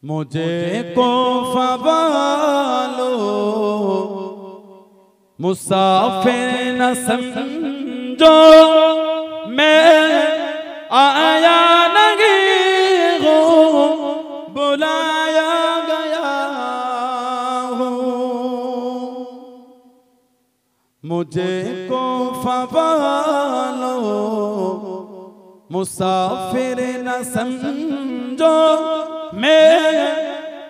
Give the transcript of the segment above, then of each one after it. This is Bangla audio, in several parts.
مجھے کو فوالو مسافر نہ سمجھو، میں آیا نہیں ہوں بلایا گیا ہوں۔ مجھے کو فوالو مسافر نہ سمجھو، میں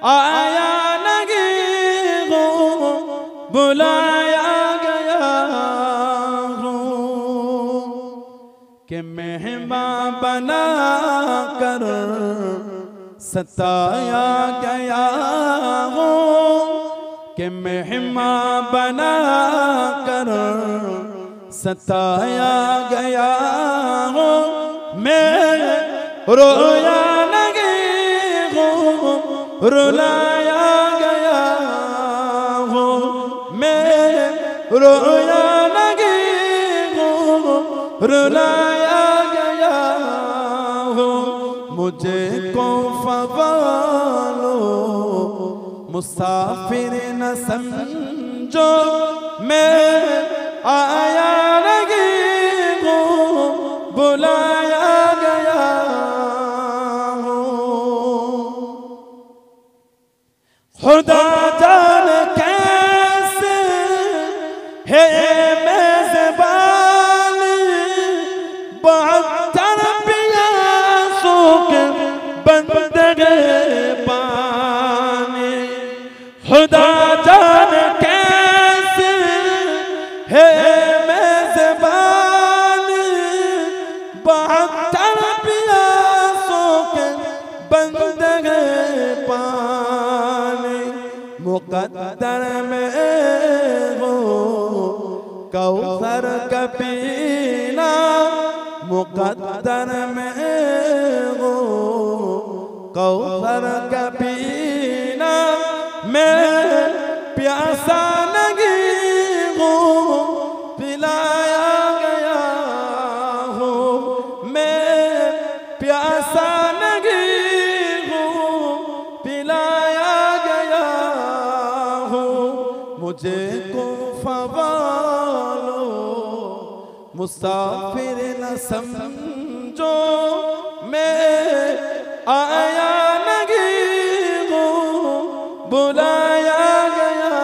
آیا نہیں ہوں بلایا گیا ہوں، کہ مہمان بنا کر ستایا گیا ہوں، کہ مہمان بنا کر ستایا گیا ہوں، میں رویا رلایا گیا ہوں، میں رویا نہیں ہوں رلایا گیا ہوں۔ مجھے کو فوالو مسافر نہ سمجھو، میں آیا نہیں ہوں بلایا گیا خدا جان کیسے ہے میزبان بعد پیاسوں کے بندے پانے، خدا جان کیسے ہے میزبان بعد پیاسوں کے بندے پانے، مقدر میں ہو کوثر کا پینا، مقدر میں ہو کوثر کا پینا، میں پیاسا نہیں ہوں پلایا گیا ہوں، میں پیاسا نہیں ہوں پلایا گیا ہوں۔ مجھے کو فوالو مسافر نہ سمجھو، میں آیا نہیں ہوں بلایا گیا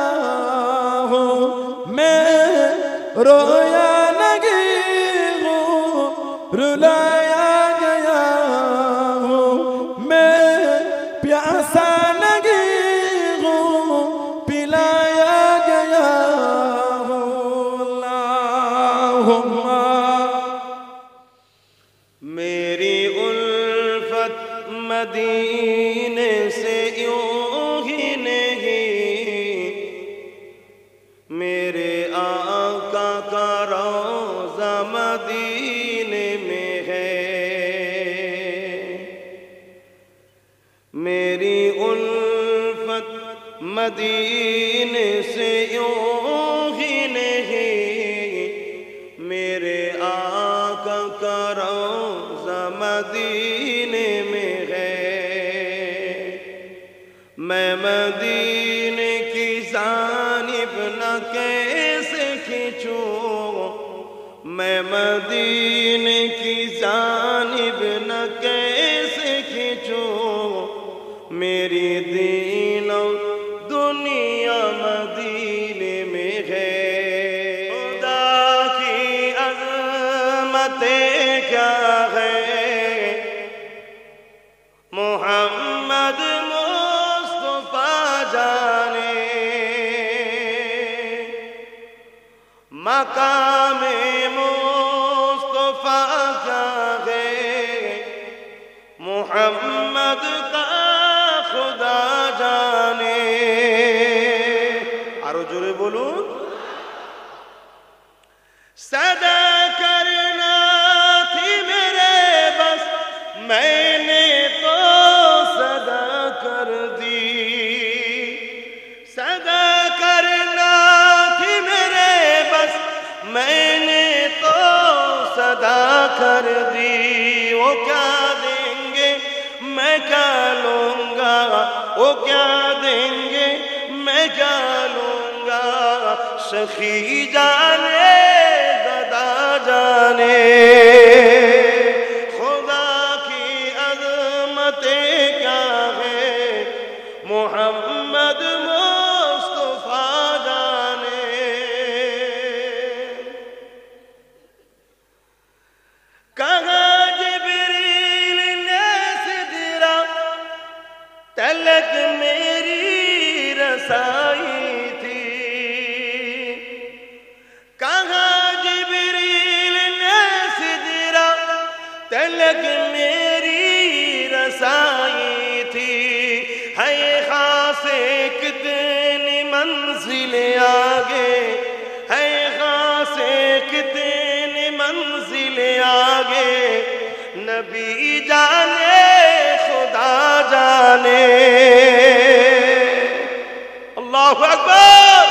ہوں، میں رویا نہیں ہوں رلایا گیا ہوں، میں پیاسا نہیں ہوں پلایا گیا ہوں۔ اللہم میری الفت مدینے سے یوں ہی نہیں، میرے آقا کا روضہ مدینے میں ہے۔ میری الفت مدینے سے یوں ہی نہیں، میرے آقا کا روضہ مدینے میں ہے۔ میں مدینے کی جانب نہ کیسے کھینچوں، میں مدینے کی جانب نہ کیسے کھینچوں، میری دین و دنیا مدینے میں ہے۔ خدا کی عظمتیں کیا ہے، محمد مصطفیٰ جانے، مقام مصطفیٰ کیا ہے، محمد کا خدا جانے۔ آرو جورے بولوں، صدا کرنا تھی میرے بس، میں نے تو صدا کر دی، صدا کرنا تھی میرے بس، میں نے تو صدا کر دی۔ وہ کیا دیں گے میں کیا لوں گا، क्या देंगे मैं क्या लूंगा, सखी जाने गदा जाने। खुदा की अज़मतें क्या है मोहम्मद मुस्तफा जाने। कहा जिब्रील ने सिदरा तलक मेरी रसाई थी, कहा जिब्रील ने सिदरा तलक मेरी रसाई थी। है खासे कितनी मंजिलें आगे, है खासे कितनी मंजिलें आगे, नबी जाने खुदा जाने। अल्लाहु अकबर।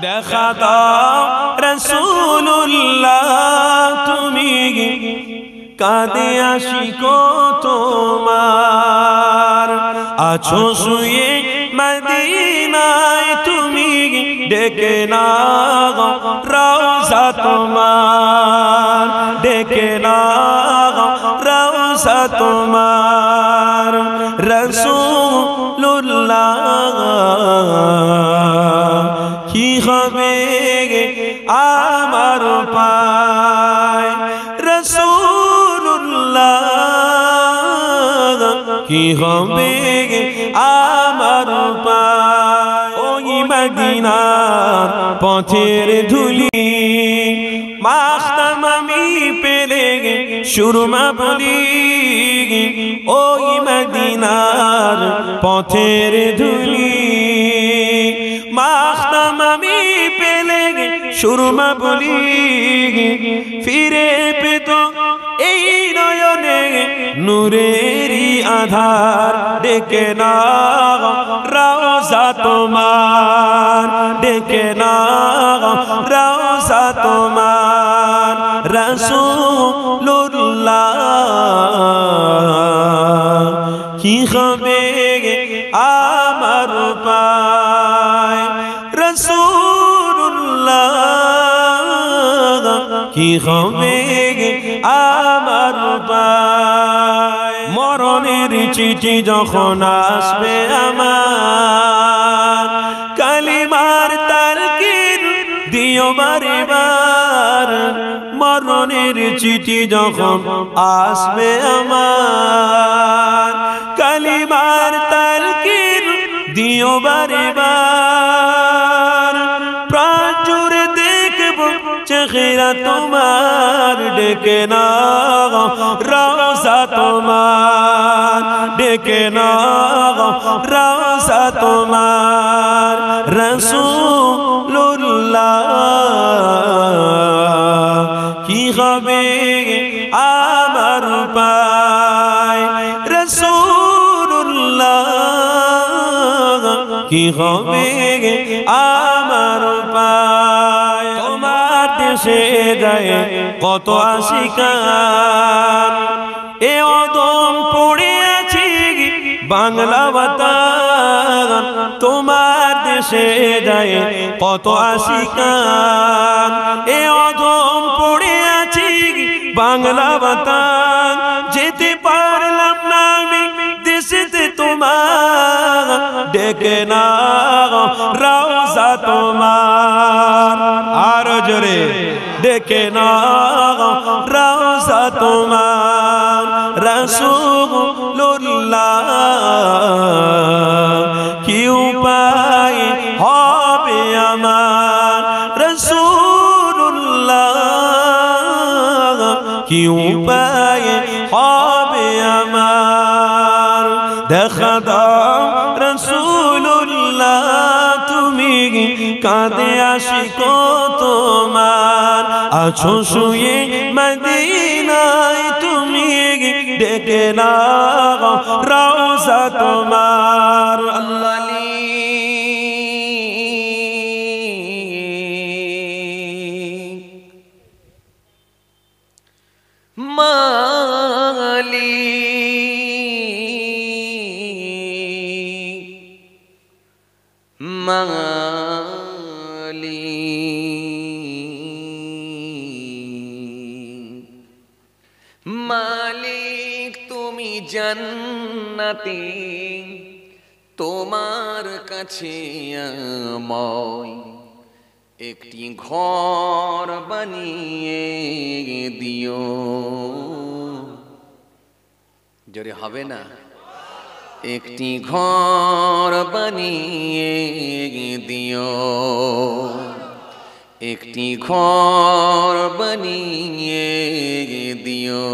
দেখা দাও রাসূলুল্লাহ তুমি কাঁদে আশিক তোমার, আছো শুয়ে মদিনায় তুমি ডেকে নাও রওজা তোমার, ডেকে নাও রওজা তোমার। রাসূলুল্লাহ কি হবে আমার পায়, রাসূলুল্লাহ কি হবে আমার পায়। ওই মদিনার পথের ধুলি মাখতাম আমি পেলে সুরমা বলি, ওই মদিনার পথের ধুলি মাখতাম আমি পেলে সুরমা বলি। ফিরে পেত এই নয়নে নূরেরই আধার, ডেকে নাও রওজা তোমার, ডেকে নাও রওজা তোমার। রাসূলুল্লাহ কি হবে আমার পায়, রাসূলুল্লাহ কি হবে আমার পায়। মরণের চিঠি যখন আসবে আমার, কালিমার তালকিন দিও বারে বার। মরণের চিঠি যখন আসবে আমার, কালিমার তালকিন দিও বারে বার। প্রাণ জুড়ে দেখব চেহারা তোমার, ডেকে নাও রওজা তোমার, ডেকে নাও রওজা তোমার। রাসূলুল্লাহ কি হবে আমার পায়, রাসূলুল্লাহ কি হবে আমার পায়। তোমার দেশে যায় কত আশিকান, এ অদম পড়ে আছি বাংলা বাতান। তোমার দেশে যায় কত আশিকান, এ অদম পড়ে আছি বাংলা বাতান। যেতে পারলাম না আমি দেশেতে তোমার, ডেকে নাও রওজা তোমার। আরো জোরে ডেকে নাও রওজা তোমার। রাসূলুল্লাহ কি উপায় হবে আমার, রাসূলুল্লাহ কি উপায় হবে আমার। দেখা দাও রাসূলুল্লাহ তুমি কাঁদে আশিক তোমার, আছো শুয়ে মদিনায় তুমি ডেকে নাও রওজা তোমার। আল্লাহ মালি মালিক তুমি জান্নাতে তোমার কাছে আমায় একটি ঘর বানিয়ে দিও। জোরে হবে না? একটি ঘর বানিয়ে দিও, একটি ঘর বানিয়ে দিও,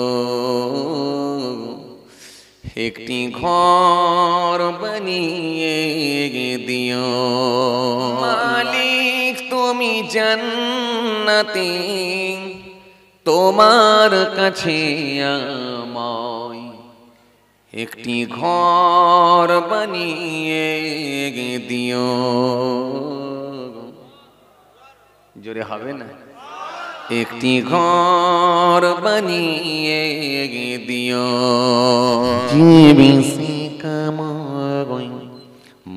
একটি ঘর বানিয়ে দিও। মালিক তুমি জান্নাতে তোমার কাছে আমায় একটি ঘর বানিয়ে দিও। জোরে হবে না? একটি ঘর বানিয়ে দিও।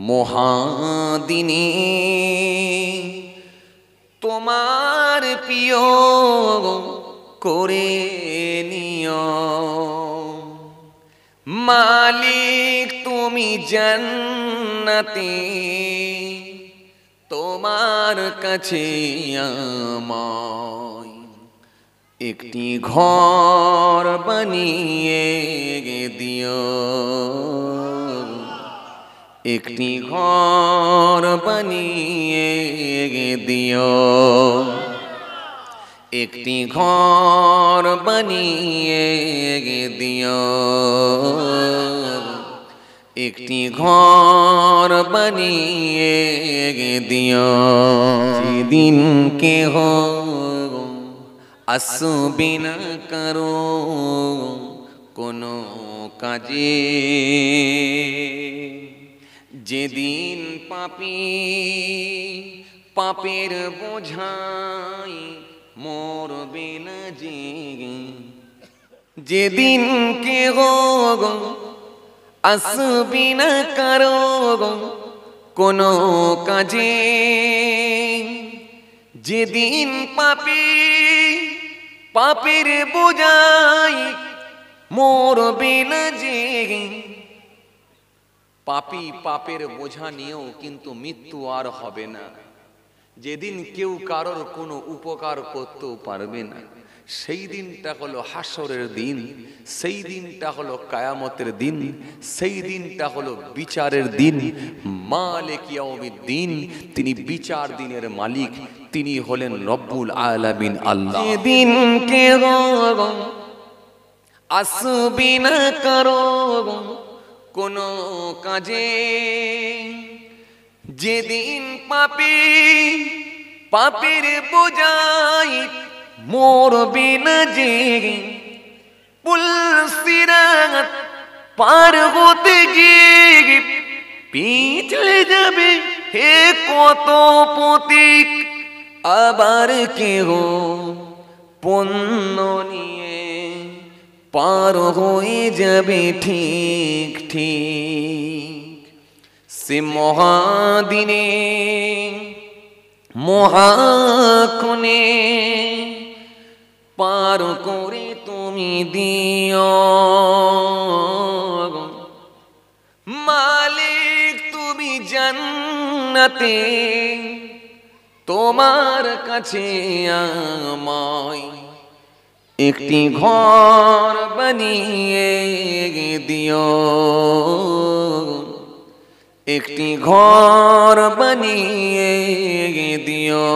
মহাদিনী তোমার প্রিয় করে নিও। মালিক তুমি জান্নাতে তোমার কাছে আমায় একটি ঘর বানিয়ে দিও, একটি ঘর বানিয়ে দিও, একটি ঘর বানিয়ে দিও, একটি ঘর বানিয়ে দিও। যেদিন কেহ আসবে না কারো কোনো কাজে, যেদিন পাপী পাপের বোঝাই মরবে না যে, যেদিন কেহ আসবে না কারো কোনো কাজে, যেদিন পাপী পাপের বোঝাই মরবে না যে। পাপী পাপের বোঝা নিয়েও কিন্তু মৃত্যু আর হবে না। যেদিন কেউ কারোর কোনো উপকার করতেও পারবে না, সেই দিনটা হলো হাসরের দিন, সেই দিনটা হলো কিয়ামতের দিন, সেই দিনটা হলো বিচারের দিন। মালিক ইয়াউমিদ্দিন, তিনি বিচার দিনের মালিক, তিনি হলেন রব্বুল আলামিন আল্লাহ। যেদিন কেহ আসবে না কারো কোনো কাজে, যেদিন পাপী পাপের বোঝাই মরবে না যে, পুলসিরাত পার হতে গিয়ে পিছলে যাবে হে কত পথিক, আবার কেহ পণ্য নিয়ে পার হয়ে যাবে ঠিক ঠিক। সে মহাদিনে মহাক্ষণে পার করে তুমি দিও। মালিক তুমি জান্নাতে তোমার কাছে আমায় একটি ঘর বানিয়ে দিও, একটি ঘর বানিয়ে দিও।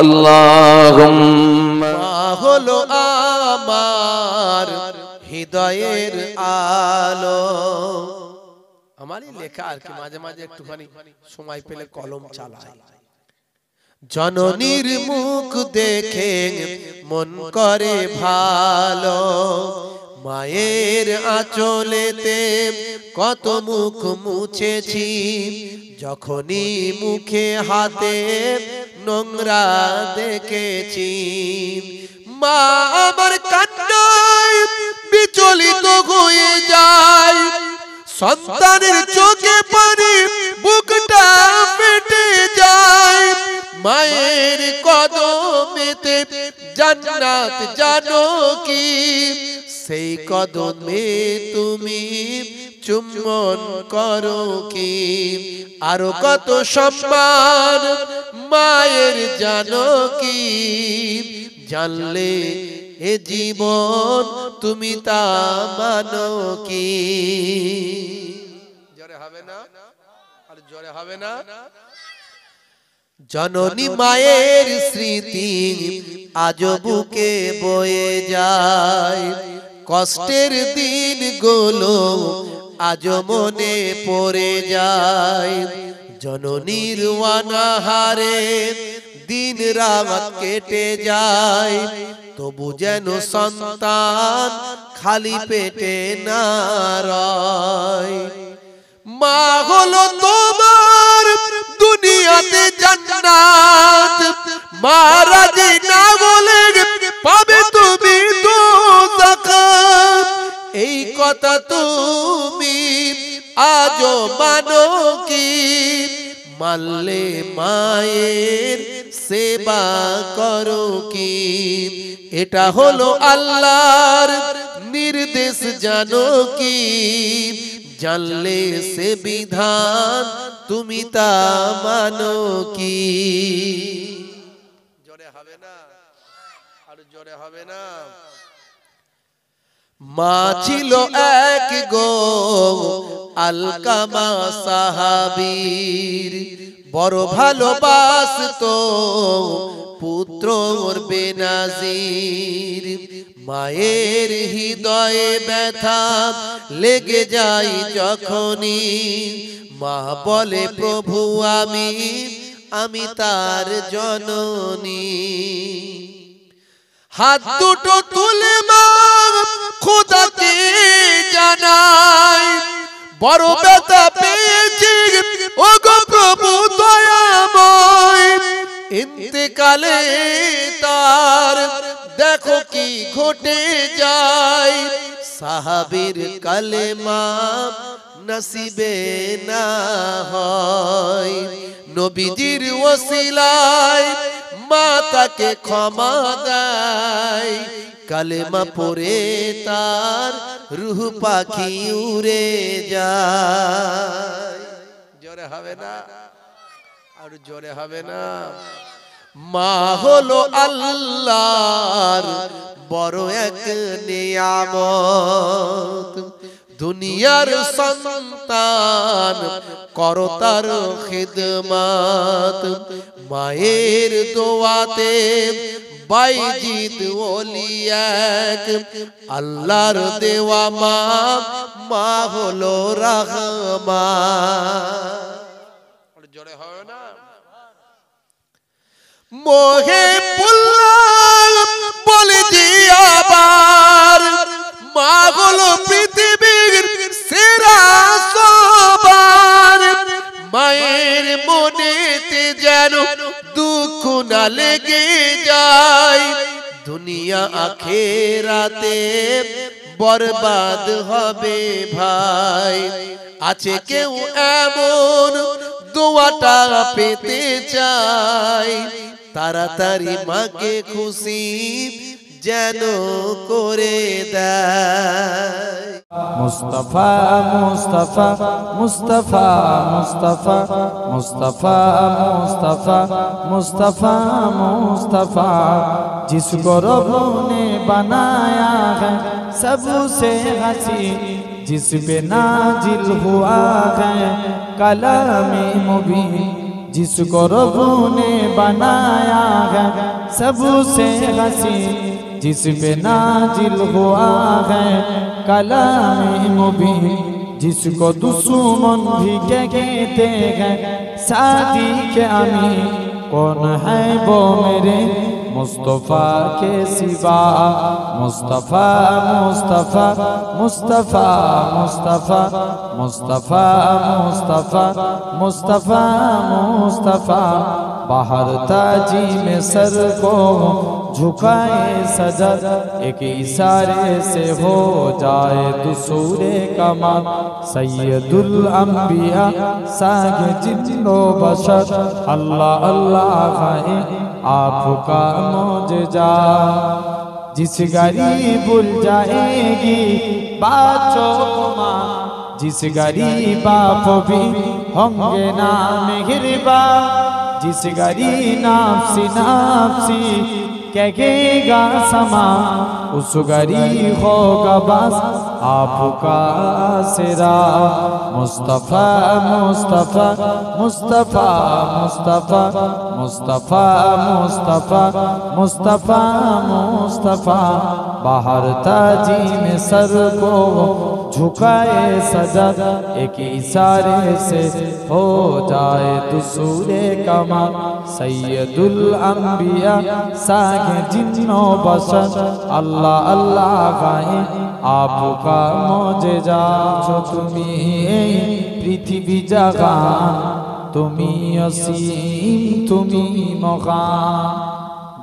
আল্লাহুম্মা হলো আমার হৃদয়ের আলো। আমারই লেখা আর কি, মাঝে মাঝে একটুখানি সময় পেলে কলম চালাই। জননীর মুখ দেখে মন করে ভালো, মায়ের আঁচলেতে কত মুখ মুছেছি, যখনই মুখে হাতে নোংরা দেখেছি। মা আমার কান্নায় বিচলিত হয়ে যায়, সন্তানের চোখে পানি বুকটা কদমেতে জান্নাত জানো কি, সেই কদমে তুমি চুম্বন করো কি, আরো কত সম্মান মায়ের জানো কি, জানলে এ জীবন তুমি তা মানো কি। জোরে হবে না, আর জোরে হবে না। জননী মায়ের স্মৃতি আজ বুকে বয়ে যায়, কষ্টের দিনগুলো আজ মনে পড়ে যায়। জননীর অনাহারে দিন রাত কেটে যায়, তবু যেন সন্তান খালি পেটে না রয়। মা হলো তোমার দুনিয়াতে জান্নাত, মা রাজি না বলে পাবে তুমি দোজখ। এই কথা তুমি আজও মানো কি, মানলে মায়ের সেবা করো কি। এটা হলো আল্লাহর নির্দেশ জানো কি, জানলে সে বিধান তুমি তা মানো কি। জোরে হবে না, আর জোরে হবে না। মা ছিল এক গো আলকামা সাহাবীর, বড় ভালোবাসতো পুত্রর বেনাজির। মায়ের হৃদয়ে ব্যথা লেগে যায় যখনই, মা বলে প্রভু আমি তার জননী। হাত দুটো তুলে মা খোদাকে জানায়, বড় ব্যথা পেয়েছি ও গো প্রভু দয়াময়। ইন্তেকালে তার দেখো কি ঘটে যায়, সাহাবীর কালেমা নসিবে না হয়। নবীজির ওসিলায় মা তাকে ক্ষমা দেয়, কালেমা পড়ে তার রূহ পাখি উড়ে যায়। জোরে হবে না, আর জোরে হবে না। মা হলো আল্লাহর বড় এক নিয়ামত, দুনিয়ার সন্তান করো তার খিদমত। মায়ের দোয়াতে বাইজিদ ওলি এক, আল্লাহর দেওয়া মা, মা হলো রহমান। জোরে হবে না। মোহে বলে আবার মা হলো পৃথিবীর সেরা সবার। মায়ের মনেতে যেন দুঃখ না লেগে যায়, দুনিয়া আখেরাতে বরবাদ হবে ভাই। আছে কেউ এমন দোয়াটা পেতে চাই, তাড়াতাড়ি মাকে খুশি যেন করে দেয়। মুস্তাফা মুস্তাফা মুস্তাফা মুস্তাফা মুস্তাফা মুস্তাফা মুস্তাফা मुस्तफा जिसको रब ने बनाया है सबसे हसी, जिस पे नाजिल हुआ है कलामे मुबीन। जिसको रब ने बनाया है सबसे हसी, जिस पे नाजिल हुआ है कलामे मुबीन। जिसको दुश्मन भी कहते हैं सादी के अमीन, कौन है वो मेरे मुस्तफा के सिवा। मुस्तफा मुस्तफा मुस्तफा मुस्तफा मुस्तफा मुस्तफा मुस्तफा मुस्तफा। बाहर ताजी में सर को झुकाए सजद, एक इशारे से हो जाए दुसूरे कमाल। सैयदुल अंबिया सागे जिन्नो बशर, अल्लाह अल्लाह खाए आपका मौजज़ा। जिस गरीब भूल जाएगी बच्चों को माँ, जिस गरीब बाप भी होंगे ना मेहरबान, जिस गरीब नाफ्सी नाफ्सी कहेगा समा, उस गरीब होगा बस आपका सिरा। मुस्तफ़ा मुस्तफ़ा मुस्तफ़ा मुस्तफ़ा मुस्तफ़ा मुस्तफ़ा मुस्तफ़ा मुस्तफ़ा, बाहर ताजी में सर को झुकाए सजद, एक इशारे से हो जाए दुसूरे कमाल। सैयदुल अंबिया सागे जिन्नो बशर, अल्लाह अल्लाह गाए आपका मौजज़ा। তুমি এই পৃথিবী জাগান, তুমি অসীম তুমি মহান,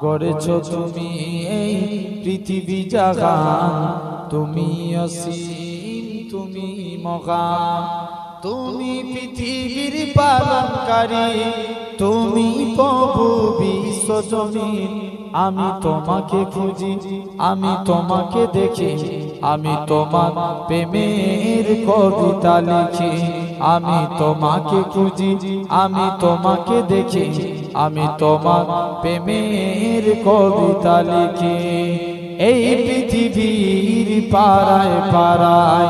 গড়েছ তুমি এই পৃথিবী জাগান, তুমি অসীম তুমি মহান। তুমি পৃথিবীর পালনকারী, তুমি প্রভু বিশ্বজনীন। আমি তোমাকে খুঁজি, আমি তোমাকে দেখি, আমি তোমার প্রেমের কবিতা লিখি। আমি তোমাকে খুঁজি, আমি তোমাকে দেখি, আমি তোমার প্রেমের কবিতা লিখি। এই পৃথিবীর পাড়ায় পাড়ায়,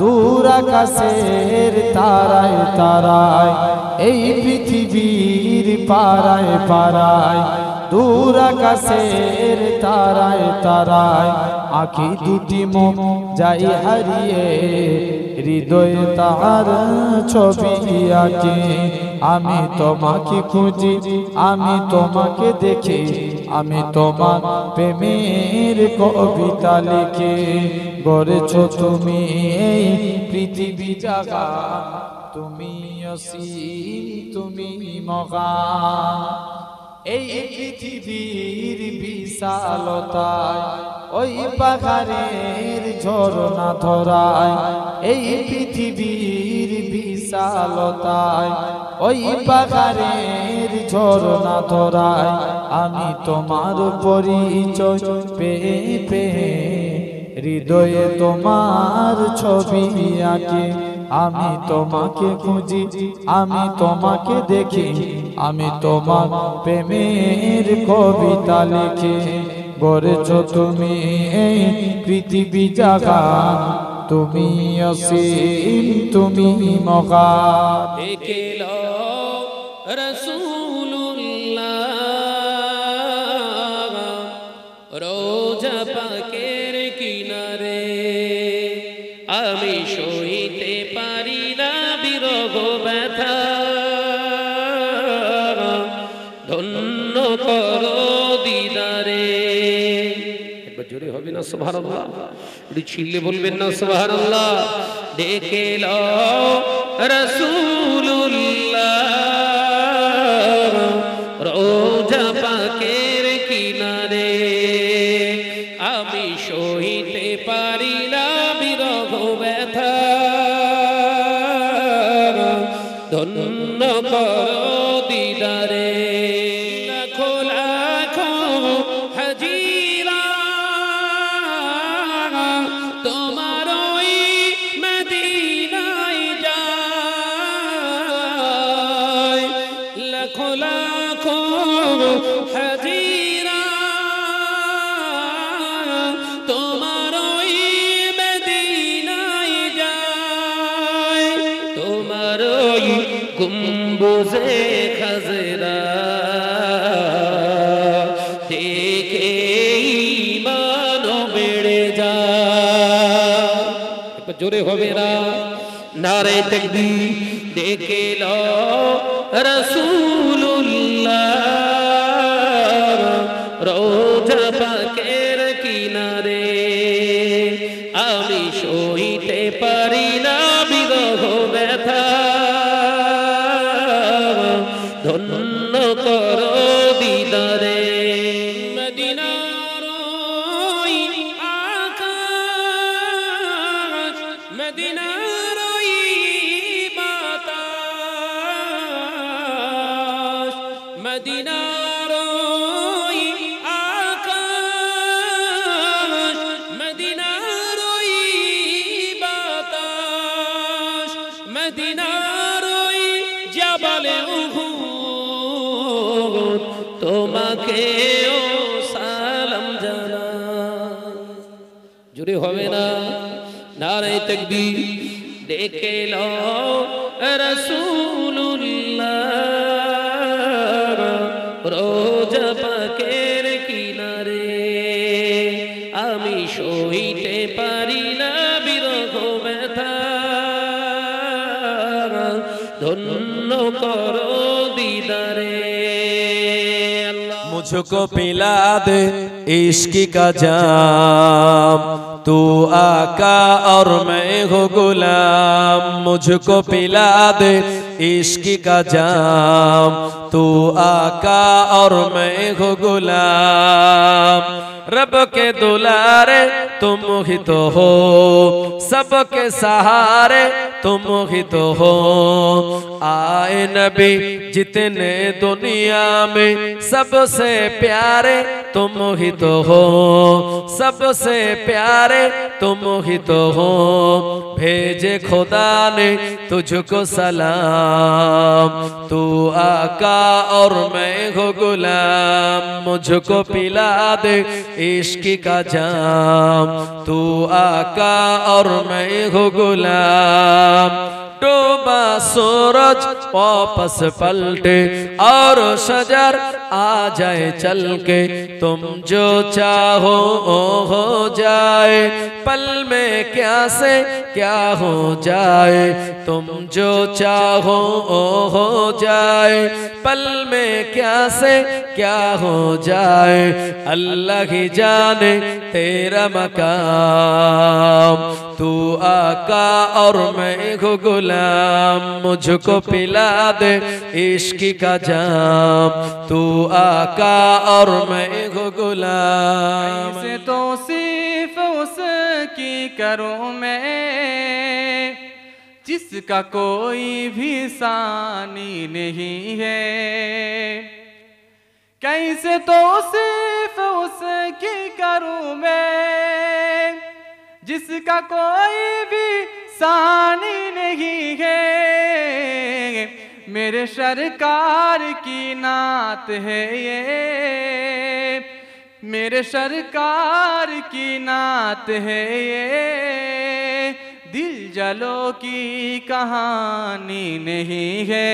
দূর আকাশের তারায় তারায়, এই পৃথিবীর পাড়ায় পাড়ায়, দূর আকাশের তারায় তারায়, আঁখি দুটি মুখ যাই হারিয়ে, হৃদয়ে তার ছবি আঁকে। আমি তোমাকে খুঁজি, আমি তোমাকে দেখি, আমি তোমার প্রেমের কবিতা লিখি। গড়েছ তুমি এই পৃথিবী জাগা, তুমি অসীম তুমি মহান। এই পৃথিবীর বিশালতায়, ওই পাহাড়ের ঝরনা ধরায়, এই পৃথিবীর বিশালতায়, ওই পাহাড়ের ঝরনা ধরায়, আমি তোমার পরিচয় পেয়ে পেয়ে, হৃদয়ে তোমার ছবি আঁকি। আমি তোমাকে খুঁজি, আমি তোমাকে দেখি, আমি তোমার প্রেমের কবিতা লিখি। গড়েছ তুমি এই পৃথিবী জাগান, তুমি অসীম তুমি মহান। দেখে লো রাসূলুল্লাহ রোজা পাকের কিনারে, আমি সইতে পারি না বিরহ ব্যথা, ধন্য করো দিদারে। একবার জোরে হবে না সুবহানাল্লাহ? একটু চিল্লে বলবেন না সুবহানাল্লাহ? দেখে লো রাসূলুল্লাহ রোজা পাকের কিনারে, আমি সইতে পারি না বিরহ ব্যথা, ধন্য করো দিদারে। লাখো লাখো হাজিরা তোমার ওই মদিনায় যায়, লাখো লাখো হাজিরা তোমার ওই মদিনায় যায়, তোমার ওই গুম্বুজে খাজরা দেখে ঈমান বেড়ে যায়। একবার জোরে হবে না? নারে তাকবীর। দেখে লো রাসূলুল্লাহ রোজা পাকের কিনারে, আমি সইতে পারি না বিরহ ব্যথা, ধন্য করো দিদারে। মদিনার ওই আকাশ, মদিনার ওই বাতাস, মদিনার মদিনার ওই জাবালে উহুদ তোমাকেও সালাম জানাই। জোরে হবে না? নারে তাকবীর। দেখে লো রাসূলুল্লাহ রোজা পাকের কিনারে, আমি সইতে পারি না বিরহ ব্যথা, ধন্য করো দিদারে। मुझको पिला दे इश्क का जाम, तू आका और मैं हो गुलाम। मुझको पिला दे इश्क का जाम, तू आका और मैं हो गुलाम। रब के दुलारे तुम ही तो हो, सबके सहारे तुम ही तो हो। आए नबी जितने दुनिया में सबसे प्यारे तुम ही तो हो, सबसे प्यारे तुम ही तो हो। भेजे खुदा ने तुझको सलाम, तू आका और मैं हो गुलाम। मुझको पिला दे इश्क का जाम, तू आका और मैं हो गुलाम। डूबा सूरज वापस पलटे और शजर आ जाए चल के, तुम जो चाहो ओ हो जाए। पल में क्या से क्या हो जाए, तुम जो चाहो ओ हो जाए। पल में क्या से क्या हो जाए, अल्लाह ही जाने तेरा मकाम। तू आका और मैं हो गुलाम, मुझको पिला दे इश्क का जाम, तू आका और मैं हो गुलाम। ऐसे तो सिर्फ उसकी करूं मैं, जिसका कोई भी सानी नहीं है। कैसे तो सिर्फ उसकी करूं मैं, जिसका कोई भी सानी नहीं है। मेरे सरकार की नात है ये, मेरे सरकार की नात है ये। दिल जलो की कहानी नहीं है।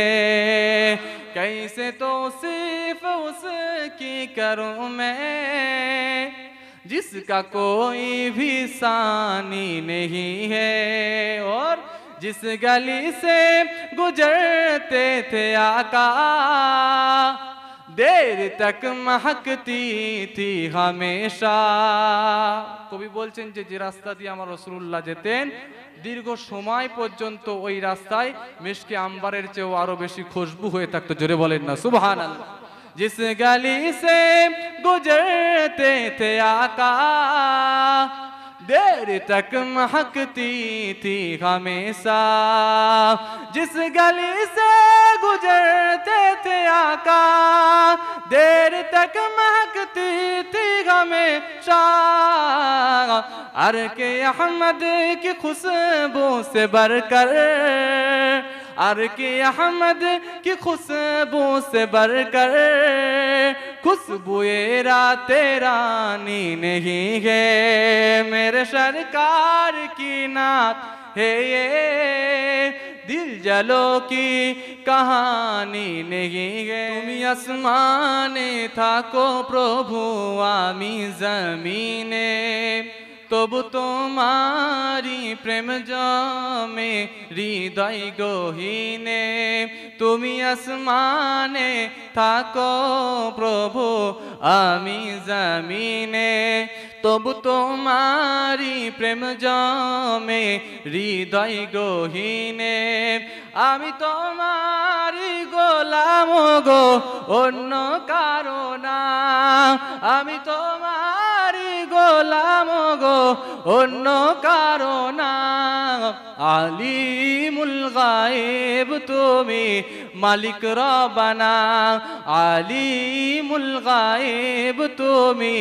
कैसे तो सिर्फ उसकी करूं मैं, जिसका कोई भी सानी नहीं है। और जिस गली से गुजरते थे आका, देर तक महकती थी हमेशा। কবি বলছেন যে রাস্তা দিয়ে আমার রাসূলুল্লাহ যেতেন, দীর্ঘ সময় পর্যন্ত ওই রাস্তায় মিশকে আম্বারের চেয়েও আরো বেশি খুশবু হয়ে থাকতো। জোরে বলেন না সুবহানাল্লাহ। जिस गली से गुजरते थे आका, देर तक महकती थी हमेशा। जिस गली से गुजरते थे आका, देर तक महकती थी हमेशा। अर्के अहमद की खुशबू से बढ़कर, अर्के अहमद की खुशबू से बढ़कर, खुशबुए राते रानी नहीं है। मेरे सरकार की नात है ये, दिल जलो की कहानी नहीं है। तुम आसमाने थाको प्रभु आमी जमीने, তবু তোমারি প্রেম জমে হৃদয় গহীনে। তুমি আসমানে থাকো প্রভু আমি জমিনে, তবু তোমারি প্রেম জমে হৃদয় গহীনে। আমি তোমারি গোলাম গো অন্য কারো না, আমি তোমারি গোলাম গো অন্য কারো না। আলিমুল গায়েব তুমি মালিক রব্বানা, আলিমুল গায়েব তুমি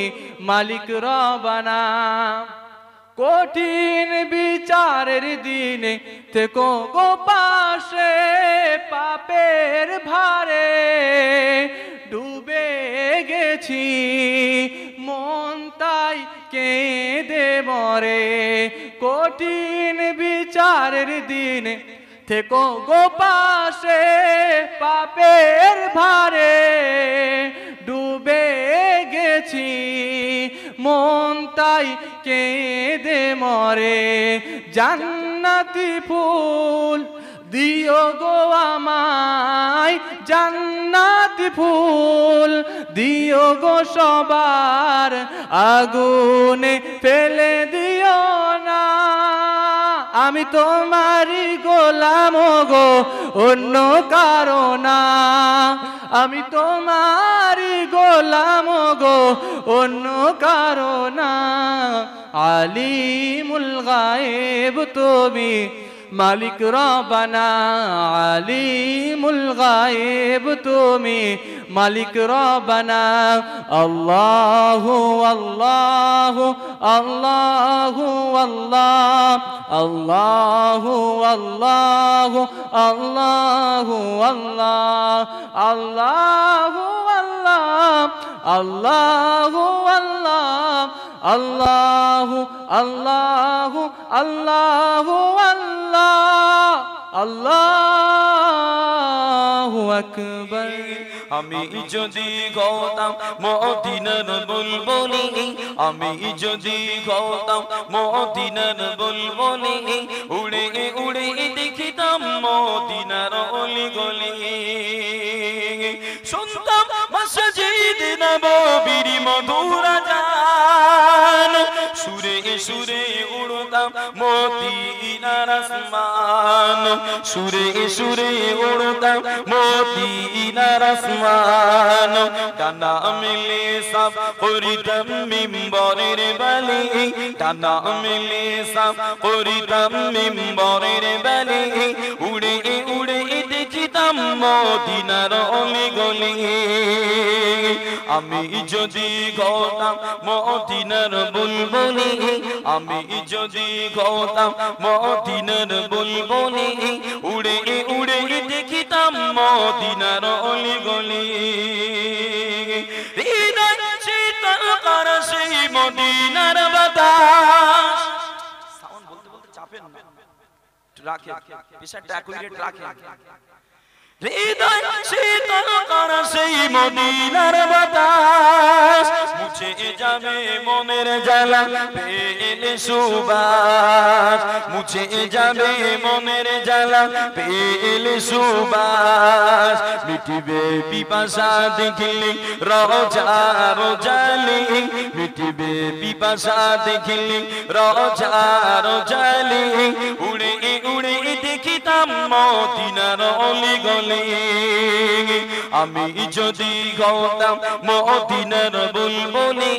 মালিক রব্বানা। কঠিন বিচারের দিনে থেকো গো পাশে, পাপের ভারে ডুবে গেছি মন তাই কেঁদে মরে। কঠিন বিচারের দিনে থেকো গো পাশে, পাপের ভারে ডুবে গেছি মন তাই কেঁদে মরে। জান্নাতি ফুল দিও গো আমায়, জান্নাতি ফুল দিও গো সবার, আগুনে ফেলে দিও না। আমি তোমারই গোলাম গো, অন্য কারো না। আমি তোমারই গোলাম গো, অন্য কারো না। আলিমুল গায়েব তুমি মালিক রব্বানা, আলিমুল গায়েব তুমি মালিক রব্বানা। আল্লাহু আল্লাহু আল্লাহু আল্লাহ, আল্লাহু আল্লাহু আল্লাহু আল্লাহ, আল্লাহু আল্লাহ, আল্লাহু আল্লাহ, আল্লাহু আল্লাহু আল্লাহু আল্লাহ, আল্লাহু আকবার। আমি যদি গৌতম মদিনার বুলবুলি, আমি যদি গৌতম মদিনার বুলবুলি, উড়ে উড়ে দেখিতাম মদিনার অলি গলি। শুনতাম মসজিদ নববীর মধুর আযান, সুরে সুরে উড়তাম মদিনার আসমান, সুরে সুরে উড়তাম মদিনার আসমান। ডানা মেলে সাফ করিতাম মিম্বরের বালি, ডানা মেলে সাফ করিতাম মিম্বরের বালি, উড়ে উড়ে দেখিতাম মদিনার অলি গলি। আমি যদি গৌতম মদিনার বুলবুলি, আমি যদি গৌতম মদিনার বুলবুলি, উড়ে উড়ে দেখিতাম মদিনার অলি গলি। হৃদয় শীতল করে সেই মদিনার বাতাস। সাউন্ড বলতে বলতে চাপেন না, রাখে পেশাটা অ্যাকুরেট রাখে। হৃদয় শীতল করে সেই মদিনার বাতাস, মুছে যাবে মনের জ্বালা পেলে সুবাস, মুছে যাবে মনের জ্বালা পেলে সুবাস। মিটিবে পিপাসা দেখলি রোজা রোজালি, মিটিবে পিপাসা দেখলি রোজা রোজালি, উড়ে উড়ে দেখিতাম মদিনার অলি গলি। আমি যদি গৌতম মদিনার বুলবুলি,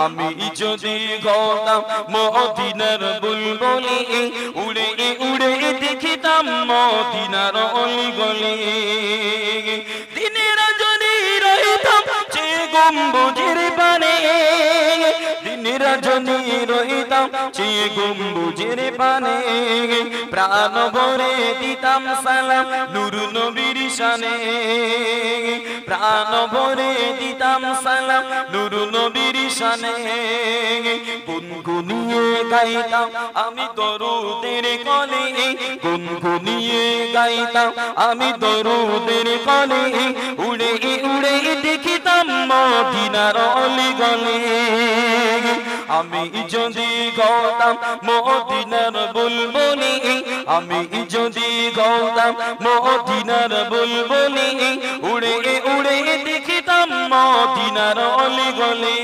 আমি যদি গৌতম মদিনার বুলবুলি, উড়ে উড়ে দেখিতাম মদিনার অলি গলি। দিনের রজনী রহিতাম যে গম্বুজের পানে, দিনের রজনী রহিতাম যে গম্বুজের পানে, প্রাণ ভরে দিতাম সালাম নূর নবীর শানে, প্রাণ ভরে দিতাম সালাম নূর নবীর শানে। গুনগুনিয়ে গাইতাম আমি দরুদের কলি, গুনগুনিয়ে গাইতাম আমি দরুদের কলি, উড়ে উড়ে দেখিতাম মদিনার অলি গলি। আমি যদি গৌতম মদিনার বুলবুলি, আমি যদি গৌতম মদিনার বুলবুলি, উড়ে উড়ে দেখিতাম মদিনার অলি গলি।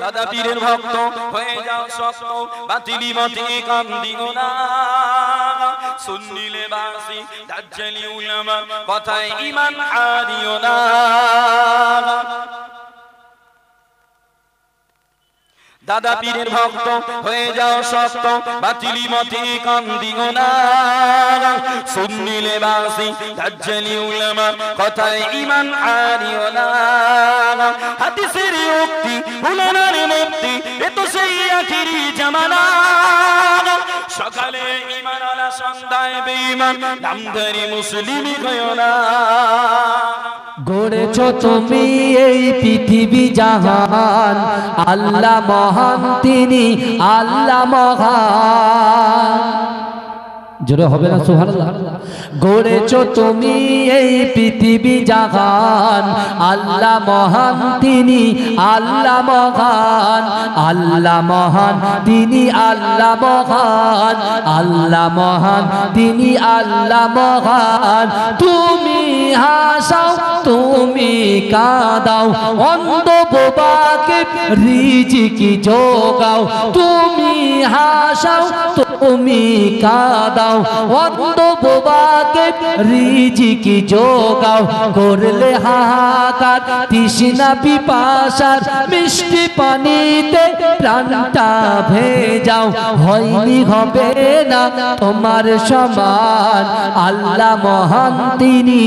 দাদা পীরের ভক্ত হয়ে যাও শক্ত, বাতিলি মতে কান্দিও না, সুন্নিলে বাসি দাজ্জালি উলামা কথায় ঈমান হারিও না। দাদা পীরের ভক্ত হয়ে যাও শক্ত, বাতিলি মতে কান দিও না। সুন্নি লেবাসী দাজ্জালি উলামা কথায় ঈমান হারিও না। হাদিসের উক্তি উলামার মুক্তি, এ তো সেই আখিরি জামানা। সকালে ঈমান আলা সন্ধ্যায় বেঈমান, নামধারী মুসলিম হয়ো না। গড়েছো তুমি এই পৃথিবী জাহান, আল্লাহ মহান তিনি আল্লাহ মহান। জোরে হবে না সুবহানাল্লাহ। গড়েছো তুমি এই পৃথিবী জাহান, আল্লাহ মহান তিনি আল্লাহ মহান। আল্লাহ মহান তিনি আল্লাহ মহান, আল্লাহ মহান তিনি আল্লাহ মহান। তুমি হাসাও তুমি কাঁদাও, অন্ধ বোবাকে রিজিকি যোগাও। তুমি হাসাও তুমি কাঁদাও, অন্ধ বোবাকে রিজিকি যোগাও। করলে হাহাকার তৃষ্ণা পিপাসার, মিষ্টি পানিতে প্রাণটা ভেজাও। হয়নি হবে না তোমার সমান, আল্লাহ মহান তিনি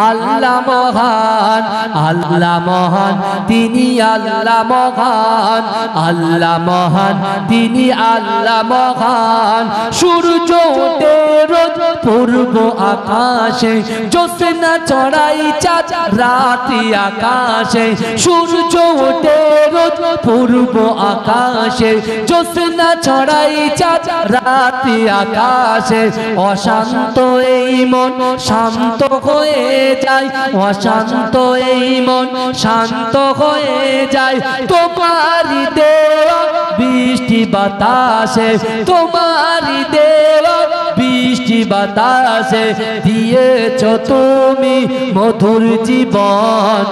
আল্লাহ মহান। আল্লাহ মহান তিনি আল্লাহ মহান, আল্লাহ মহান তিনি আল্লাহ মহান। সূর্য ওঠে রোজ পূর্ব আকাশে, জ্যোৎস্না চড়াই চাঁদ রাতি আকাশে। সূর্য ওঠে রোজ পূর্ব আকাশে, জ্যোৎস্না চড়াই চাঁদ রাতি আকাশে। অশান্ত এই মন শান্ত হয়ে যায়, অশান্ত এই মন শান্ত হয়ে যায়। তোমারই দেওয়া বৃষ্টি বাতাসে, তোমারই দেওয়া বৃষ্টি বাতাসে দিয়েছ তুমি মধুর জীবন।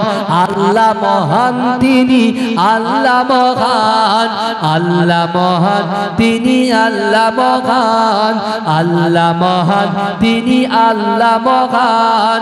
আল্লাহ মহান তিনি আল্লাহ মহান, আল্লাহ মহান তিনি আল্লাহ মহান। আল্লাহ মহান তিনি আল্লাহ মহান,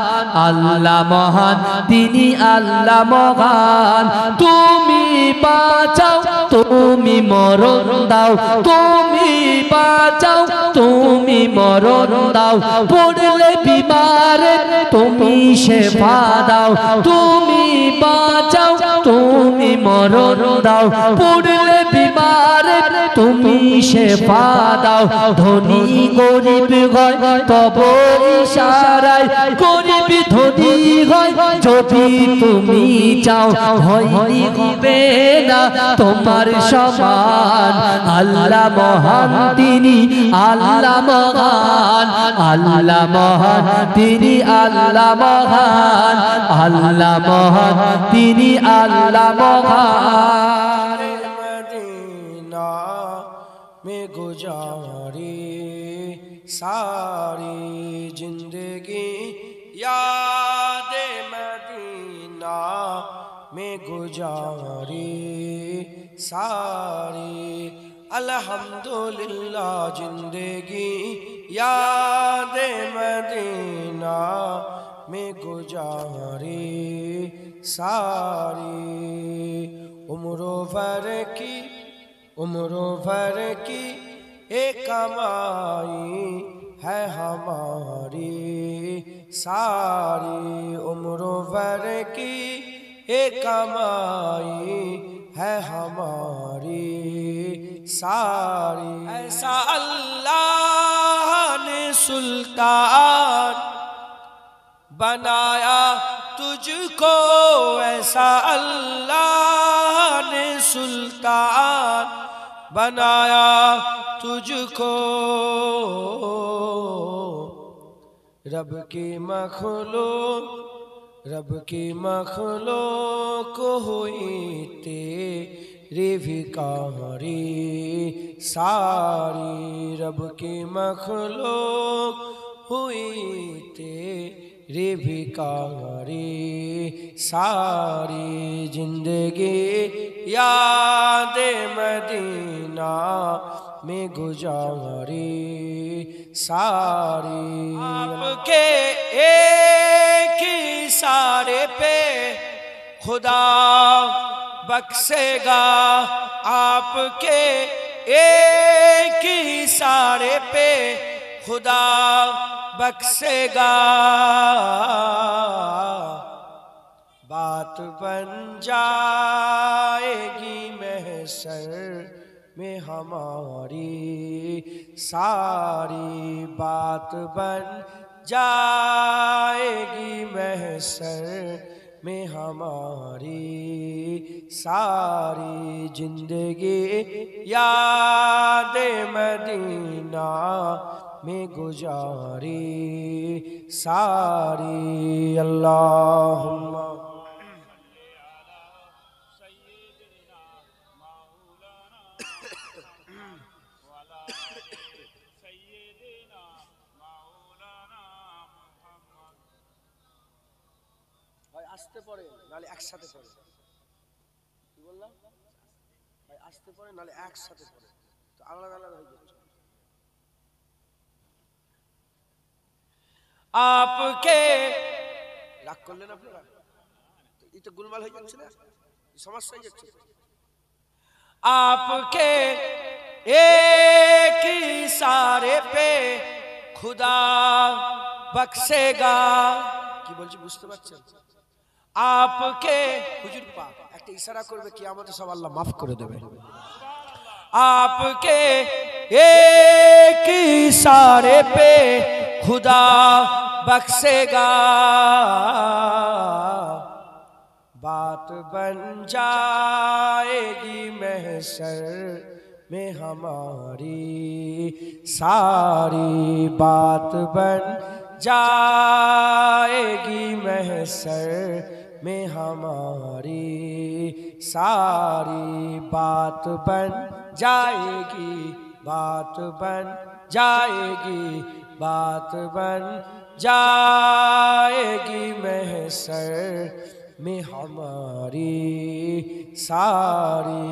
আল্লাহ মহান তিনি আল্লাহ মহান। তুমি বাঁচাও তুমি মরণ দাও, তুমি বাঁচাও তুমি মরণ দাও। পড়লে বিমারে তুমি শেফা দাও, তুমি বাঁচাও তুমি মরণ দাও। পড়লে বিমারে তুমি শেফা দাও। ধনী গরিব হয় তব ইশারায়, গরিব ধনী হয় যদি তুমি চাও। হয়নি হবে না তোমার সমান, আল্লাহ মহান তিনি আল্লাহ মহান। আল্লাহ মহান তিনি আল্লাহ মহান, আল্লাহ মহান তিনি আল্লাহ মহান। मदीना में गुजारी सारी जिंदगी, याद मदीना में गुजारी सारी। अल्हम्दुलिल्लाह जिंदगी याद मदीना में गुजारी सारी। उम्रों भर की एक कमाई है हमारी सारी। उम्रों भर की एक कमाई है हमारी सारी। ऐसा अल्लाह ने सुल्तान बनाया तुझको, ऐसा अल्लाह ने सुल्तान बनाया तुझको। रब की मखलूक हुई तेरी भिखारी सारी। रब की मखलूक हुई तेरी भिखारी सारी। जिंदगी याद मदीना में गुजारी सारी। आपके एक ही इशारे पे खुदा बख्शेगा आपके एक ही इशारे पे खुदा बख्शेगा, बात बन जाएगी महशर में हमारी, सारी बात बन जाएगी महशर में हमारी, सारी जिंदगी याद मदीना में गुजारी, सारी। अल्लाहुम्मा আসতে পড়ে নালে একসাথে পড়ে, কি বললাম ভাই? আসতে পড়ে নালে একসাথে পড়ে, তো আলাদা আলাদা হয়ে যাচ্ছে। आपके রাগ করলেন আপনারা? এটা গুলমাল হয়ে যাচ্ছে না, সমস্যা হয়ে যাচ্ছে। आपके एक ही इशारे पे खुदा बख्शेगा, কি বলছি বুঝতে পারছেন? आपके হুজুর পাক একটা ইশারা করবে, কিয়ামতে সব আল্লাহ মাফ করে দেবে। आपके एक ही इशारे पे खुदा बख्शेगा, बात बन जाएगी महशर में हमारी, सारी बात बन जाएगी महशर में हमारी, सारी बात बन जाएगी, बात बन जाएगी, बात बन जाएगी महशर में हमारी, सारी